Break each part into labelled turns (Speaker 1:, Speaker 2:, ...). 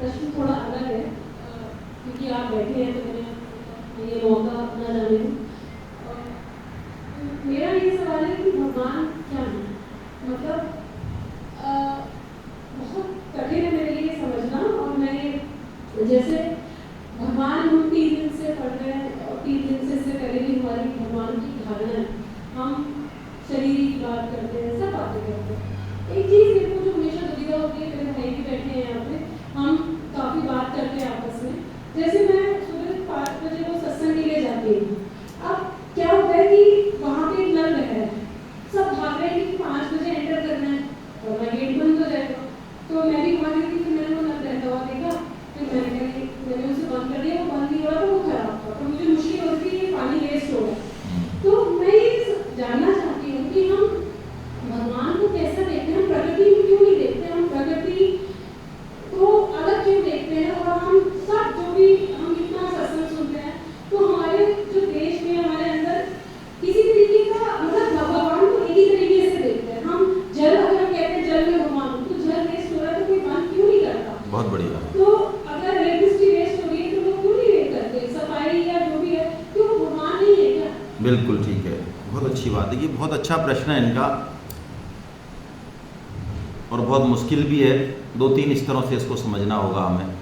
Speaker 1: प्रश्न थोड़ा अलग है, क्योंकि आप बैठे हैं तो मैंने ये मौका अपना जाने दूं। मेरा ये सवाल है कि भगवान क्या है? मतलब बहुत कठिन है मेरे लिए समझना। और मैं जैसे भगवान हम 3 दिन से पढ़ रहे हैं और 3 दिन से इससे पहले भी हमारी भगवान की धारणा है, हम शरीर की बात करते हैं, सब बातें करते हैं। एक चीज़ मेरे को जो हमेशा दुविधा होती है, मेरे भाई भी बैठे हैं यहाँ पे, हम काफ़ी बात करते हैं आपस में। जैसे मैं सुबह 5 बजे वो सत्संग के लिए जाती हूँ। अब क्या होता है कि वहाँ पे एक नल है, सब भाग रहे हैं कि 5 बजे एंटर करना है और वह गेट बंद हो जाएगा। तो मैं भी वहाँ गई थी, फिर मैंने वो नल रहता हुआ देखा, फिर मैंने उसे बंद कर दिया। वो बंद नहीं हो रहा था, वो खराब था, तो मुझे मुश्किल हो रही थी, ये पानी वेस्ट हो गया। तो मैं ये जानना चाहती हूँ कि हम भगवान को कैसा देखते हैं? हम प्रकृति को क्यों नहीं देखते? हम प्रकृति को अलग क्यों देखते हैं? और हम सब जो भी हम इतना सत्संग सुनते हैं, तो हमारे जो देश में हमारे अंदर किसी तरीके का मतलब भगवान को एक ही तरीके से देखते हैं। हम जल, अगर हम कहते हैं जल में भगवान, तो जल वेस्ट हो रहा है तो कोई बंद क्यों नहीं करता?
Speaker 2: बहुत बढ़िया।
Speaker 1: तो अगर इलेक्ट्रिसिटी वेस्ट हो रही है तो लोग क्यों नहीं वेस्ट करते? सफाई या जो भी है, क्यों भगवान नहीं है क्या?
Speaker 2: बिल्कुल ठीक है, बहुत अच्छी बात है। ये बहुत अच्छा प्रश्न है इनका और बहुत मुश्किल भी है। 2-3 स्तरों से इसको समझना होगा हमें।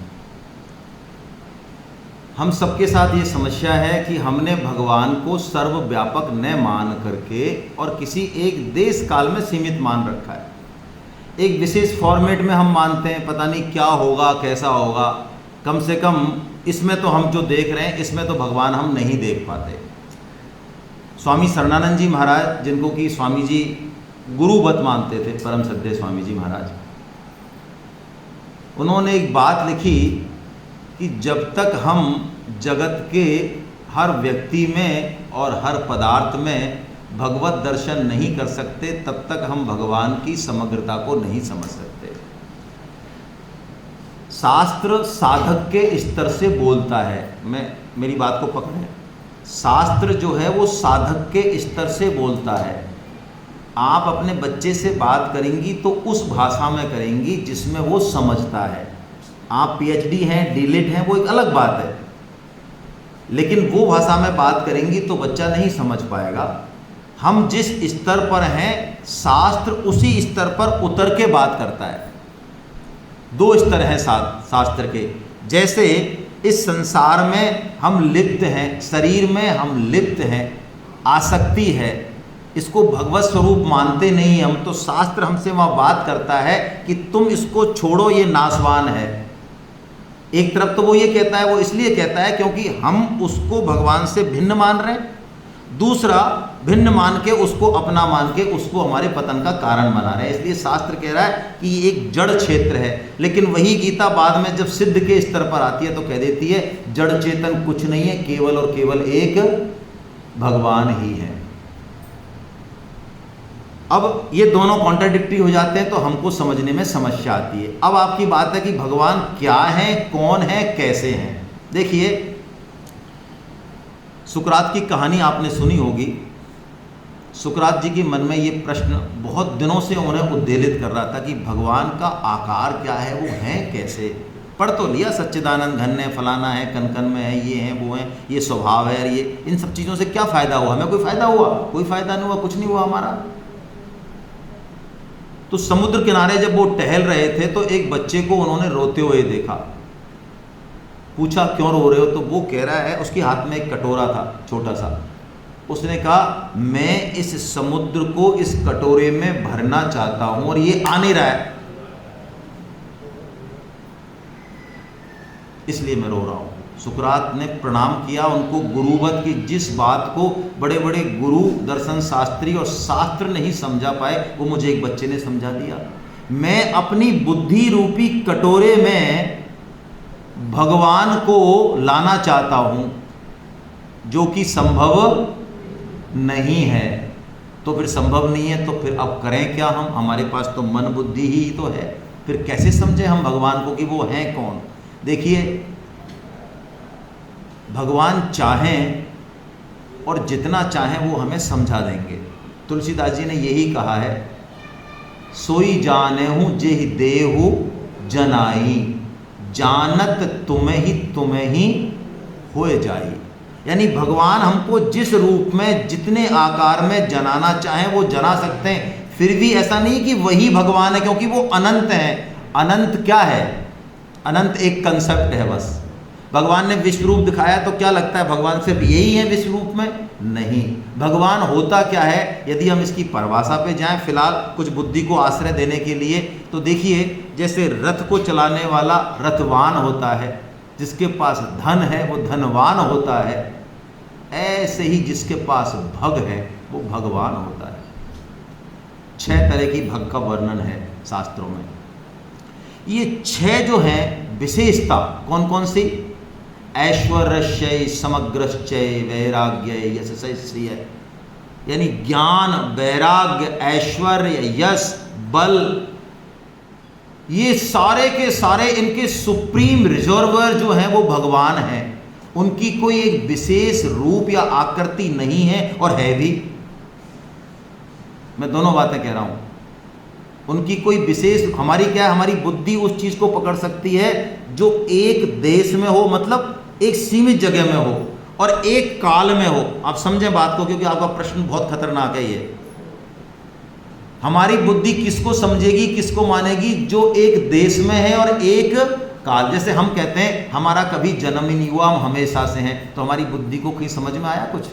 Speaker 2: हम सबके साथ ये समस्या है कि हमने भगवान को सर्वव्यापक न मान करके और किसी एक देश काल में सीमित मान रखा है। एक विशेष फॉर्मेट में हम मानते हैं, पता नहीं क्या होगा, कैसा होगा। कम से कम इसमें तो हम जो देख रहे हैं, इसमें तो भगवान हम नहीं देख पाते। स्वामी शरणानंद जी महाराज, जिनको कि स्वामी जी गुरुवत मानते थे, परम श्रद्धेय स्वामी जी महाराज, उन्होंने एक बात लिखी कि जब तक हम जगत के हर व्यक्ति में और हर पदार्थ में भगवत दर्शन नहीं कर सकते, तब तक हम भगवान की समग्रता को नहीं समझ सकते। शास्त्र साधक के स्तर से बोलता है। मेरी बात को पकड़ें। शास्त्र जो है वो साधक के स्तर से बोलता है। आप अपने बच्चे से बात करेंगी तो उस भाषा में करेंगी जिसमें वो समझता है। आप पीएचडी हैं, डीलिट हैं, वो एक अलग बात है, लेकिन वो भाषा में बात करेंगी तो बच्चा नहीं समझ पाएगा। हम जिस स्तर पर हैं, शास्त्र उसी स्तर पर उतर के बात करता है। 2 स्तर हैं शास्त्र के। जैसे इस संसार में हम लिप्त हैं, शरीर में हम लिप्त हैं, आसक्ति है, इसको भगवत स्वरूप मानते नहीं हम, तो शास्त्र हमसे वहाँ बात करता है कि तुम इसको छोड़ो, ये नाशवान है। एक तरफ तो वो ये कहता है, वो इसलिए कहता है क्योंकि हम उसको भगवान से भिन्न मान रहे हैं। दूसरा, भिन्न मान के उसको अपना मान के उसको हमारे पतन का कारण बना रहे हैं। इसलिए शास्त्र कह रहा है कि ये एक जड़ क्षेत्र है। लेकिन वही गीता बाद में जब सिद्ध के स्तर पर आती है तो कह देती है जड़ चेतन कुछ नहीं है, केवल और केवल एक भगवान ही है। अब ये दोनों कॉन्ट्राडिक्टरी हो जाते हैं तो हमको समझने में समस्या आती है। अब आपकी बात है कि भगवान क्या है, कौन है, कैसे हैं। देखिए, सुकरात की कहानी आपने सुनी होगी। सुकरात जी के मन में ये प्रश्न बहुत दिनों से उन्हें उद्वेलित कर रहा था कि भगवान का आकार क्या है, वो है कैसे। पढ़ तो लिया सच्चिदानंद घन है, फलाना है, कन कन में है, ये है, वो है, ये स्वभाव है, ये इन सब चीज़ों से क्या फ़ायदा हुआ? हमें कोई फ़ायदा हुआ? कोई फ़ायदा नहीं हुआ, कुछ नहीं हुआ हमारा। तो समुद्र किनारे जब वो टहल रहे थे तो एक बच्चे को उन्होंने रोते हुए देखा। पूछा क्यों रो रहे हो? तो वो कह रहा है, उसके हाथ में एक कटोरा था छोटा सा। उसने कहा मैं इस समुद्र को इस कटोरे में भरना चाहता हूं और ये आ नहीं रहा है, इसलिए मैं रो रहा हूं। सुकरात ने प्रणाम किया उनको गुरुवत की। जिस बात को बड़े बड़े गुरु, दर्शन शास्त्री और शास्त्र नहीं समझा पाए, वो मुझे एक बच्चे ने समझा दिया। मैं अपनी बुद्धि रूपी कटोरे में भगवान को लाना चाहता हूं, जो कि संभव नहीं है। तो फिर संभव नहीं है तो फिर अब करें क्या हम? हमारे पास तो मन बुद्धि ही तो है। फिर कैसे समझे हम भगवान को कि वो हैं कौन? देखिए, भगवान चाहें और जितना चाहें वो हमें समझा देंगे। तुलसीदास जी ने यही कहा है, सोई जाने हूँ जेहि देहु जनाई, जानत तुम्हें ही होए जाई। यानी भगवान हमको जिस रूप में जितने आकार में जनाना चाहें वो जना सकते हैं, फिर भी ऐसा नहीं कि वही भगवान है, क्योंकि वो अनंत है। अनंत क्या है? अनंत एक कंसेप्ट है बस। भगवान ने विश्व रूप दिखाया तो क्या लगता है भगवान सिर्फ यही है विश्व रूप में? नहीं, भगवान होता क्या है यदि हम इसकी परिभाषा पे जाएं, फिलहाल कुछ बुद्धि को आश्रय देने के लिए, तो देखिए जैसे रथ को चलाने वाला रथवान होता है, जिसके पास धन है वो धनवान होता है, ऐसे ही जिसके पास भग है वो भगवान होता है। 6 तरह की भग का वर्णन है शास्त्रों में। ये 6 जो हैं विशेषता कौन कौन सी? ऐश्वर्यश्चय समग्रश्चय वैराग्य यशस्य श्रिय, यानी ज्ञान, वैराग्य, ऐश्वर्य, यश, बल, ये सारे के सारे इनके सुप्रीम रिजर्वर जो हैं वो भगवान हैं। उनकी कोई एक विशेष रूप या आकृति नहीं है, और है भी। मैं दोनों बातें कह रहा हूं। उनकी कोई विशेष, हमारी क्या है, हमारी बुद्धि उस चीज को पकड़ सकती है जो एक देश में हो, मतलब एक सीमित जगह में हो और एक काल में हो। आप समझें बात को, क्योंकि आपका प्रश्न बहुत खतरनाक है ये। हमारी बुद्धि किसको समझेगी, किसको मानेगी? जो एक देश में है और एक काल। जैसे हम कहते हैं हमारा कभी जन्म ही नहीं हुआ, हम हमेशा से हैं, तो हमारी बुद्धि को कहीं समझ में आया कुछ?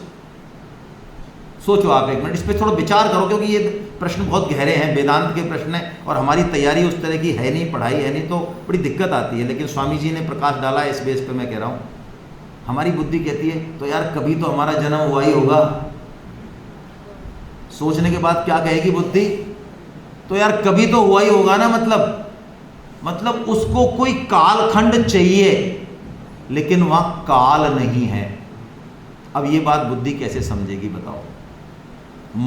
Speaker 2: सोचो आप एक मिनट, इस पर थोड़ा विचार करो, क्योंकि ये प्रश्न बहुत गहरे हैं, वेदांत के प्रश्न हैं, और हमारी तैयारी उस तरह की है नहीं, पढ़ाई है नहीं, तो बड़ी दिक्कत आती है। लेकिन स्वामी जी ने प्रकाश डाला है इस बेस पे, मैं कह रहा हूँ। हमारी बुद्धि कहती है तो यार कभी तो हमारा जन्म हुआ ही होगा। सोचने के बाद क्या कहेगी बुद्धि? तो यार कभी तो हुआ ही होगा ना, मतलब उसको कोई कालखंड चाहिए, लेकिन वहां काल नहीं है। अब ये बात बुद्धि कैसे समझेगी बताओ?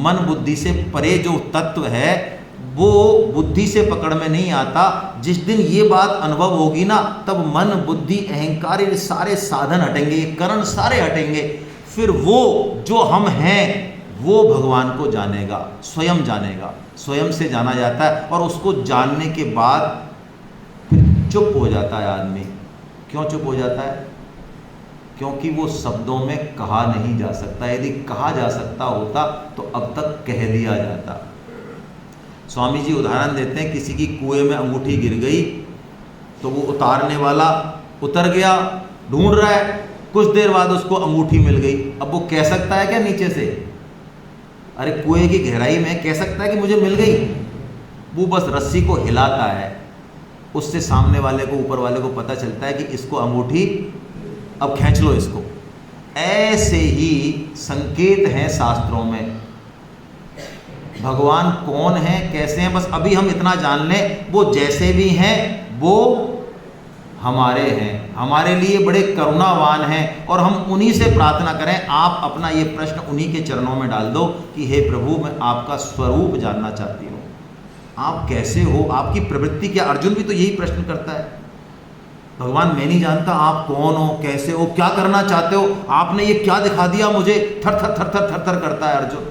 Speaker 2: मन बुद्धि से परे जो तत्व है वो बुद्धि से पकड़ में नहीं आता। जिस दिन ये बात अनुभव होगी ना, तब मन, बुद्धि, अहंकार, ये सारे साधन हटेंगे, ये करण सारे हटेंगे। फिर वो जो हम हैं वो भगवान को जानेगा, स्वयं जानेगा। स्वयं से जाना जाता है, और उसको जानने के बाद फिर चुप हो जाता है आदमी। क्यों चुप हो जाता है? क्योंकि वो शब्दों में कहा नहीं जा सकता। यदि कहा जा सकता होता तो अब तक कह दिया जाता। स्वामी जी उदाहरण देते हैं, किसी की कुएं में अंगूठी गिर गई तो वो उतारने वाला उतर गया, ढूंढ रहा है, कुछ देर बाद उसको अंगूठी मिल गई। अब वो कह सकता है क्या नीचे से? अरे कुएं की गहराई में कह सकता है कि मुझे मिल गई? वो बस रस्सी को हिलाता है, उससे सामने वाले को, ऊपर वाले को पता चलता है कि इसको अंगूठी, अब खींच लो इसको। ऐसे ही संकेत हैं शास्त्रों में। भगवान कौन है, कैसे हैं, बस अभी हम इतना जान लें, वो जैसे भी हैं वो हमारे हैं, हमारे लिए बड़े करुणावान हैं, और हम उन्हीं से प्रार्थना करें। आप अपना ये प्रश्न उन्हीं के चरणों में डाल दो कि हे प्रभु, मैं आपका स्वरूप जानना चाहती हूँ, आप कैसे हो, आपकी प्रवृत्ति क्या? अर्जुन भी तो यही प्रश्न करता है, भगवान मैं नहीं जानता आप कौन हो, कैसे हो, क्या करना चाहते हो, आपने ये क्या दिखा दिया मुझे, थर थर थर थर थर थर करता है अर्जुन।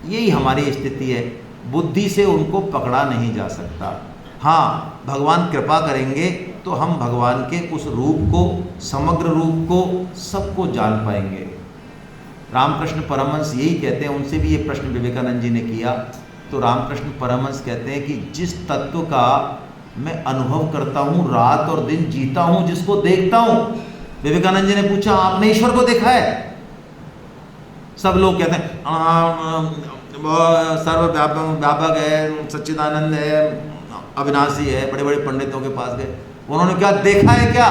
Speaker 2: यही हमारी स्थिति है, बुद्धि से उनको पकड़ा नहीं जा सकता। हाँ, भगवान कृपा करेंगे तो हम भगवान के उस रूप को, समग्र रूप को, सबको जान पाएंगे। रामकृष्ण परमहंस यही कहते हैं, उनसे भी ये प्रश्न विवेकानंद जी ने किया, तो रामकृष्ण परमहंस कहते हैं कि जिस तत्व का मैं अनुभव करता हूँ, रात और दिन जीता हूँ, जिसको देखता हूँ। विवेकानंद जी ने पूछा आपने ईश्वर को देखा है? सब लोग कहते हैं सर्वव्यापक है, सच्चिदानंद है, अविनाशी है, बड़े बड़े पंडितों के पास गए, उन्होंने क्या देखा है? क्या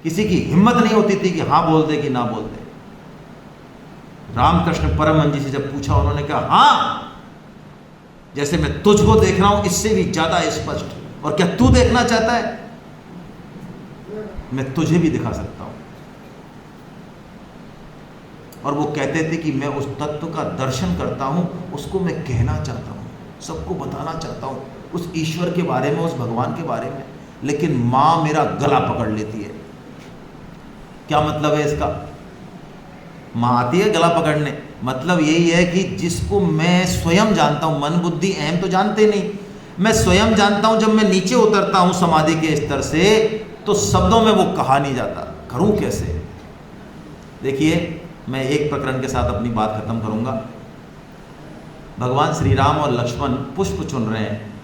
Speaker 2: किसी की हिम्मत नहीं होती थी कि हाँ बोलते कि ना बोलते। रामकृष्ण परमहंस जी से जब पूछा, उन्होंने कहा हाँ, जैसे मैं तुझको देख रहा हूं इससे भी ज्यादा स्पष्ट, और क्या तू देखना चाहता है? मैं तुझे भी दिखा सकता हूं। और वो कहते थे कि मैं उस तत्व का दर्शन करता हूं, उसको मैं कहना चाहता हूं, सबको बताना चाहता हूं, उस ईश्वर के बारे में, उस भगवान के बारे में, लेकिन मां मेरा गला पकड़ लेती है। क्या मतलब है इसका? मां आती है गला पकड़ने, मतलब यही है कि जिसको मैं स्वयं जानता हूं, मन बुद्धि अहम तो जानते नहीं, मैं स्वयं जानता हूं जब मैं नीचे उतरता हूं समाधि के स्तर से तो शब्दों में वो कहा नहीं जाता, करूं कैसे। देखिए, मैं एक प्रकरण के साथ अपनी बात खत्म करूंगा। भगवान श्री राम और लक्ष्मण पुष्प चुन रहे हैं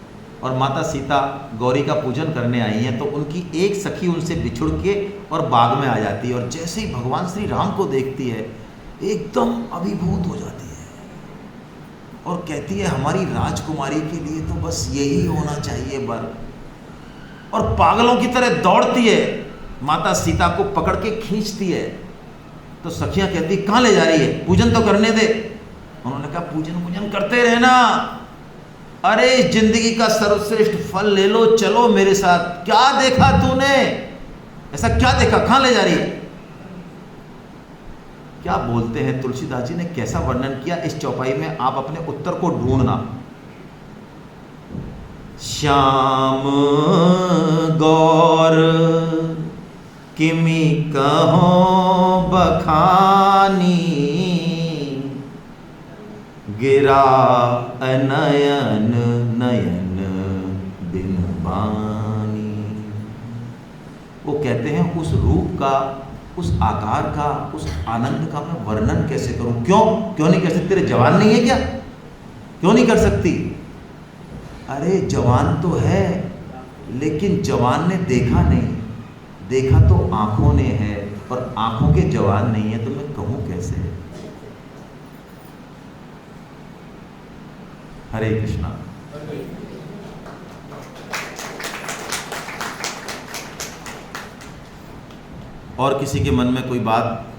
Speaker 2: और माता सीता गौरी का पूजन करने आई हैं, तो उनकी एक सखी उनसे बिछुड़ के और बाग में आ जाती है, और जैसे ही भगवान श्री राम को देखती है एकदम अभिभूत हो जाती है और कहती है हमारी राजकुमारी के लिए तो बस यही होना चाहिए वर, और पागलों की तरह दौड़ती है, माता सीता को पकड़ के खींचती है। तो सखियां कहती कहाँ ले जा रही है, पूजन तो करने दे। उन्होंने कहा पूजन करते रहना, अरे इस जिंदगी का सर्वश्रेष्ठ फल ले लो, चलो मेरे साथ। क्या देखा तूने, ऐसा क्या देखा, कहां ले जा रही है। क्या बोलते हैं तुलसीदास जी ने, कैसा वर्णन किया इस चौपाई में, आप अपने उत्तर को ढूंढना। श्याम गौर किमि कहो बखानी, गिरा अनयन नयन बिन बानी। वो कहते हैं उस रूप का, उस आकार का, उस आनंद का मैं वर्णन कैसे करूं। क्यों नहीं कर सकती, तेरे जवान नहीं है क्या, क्यों नहीं कर सकती। अरे जवान तो है, लेकिन जवान ने देखा नहीं, देखा तो आंखों ने है, और आंखों के जवान नहीं है, तो मैं कहूं कैसे। हरे कृष्णा। और किसी के मन में कोई बात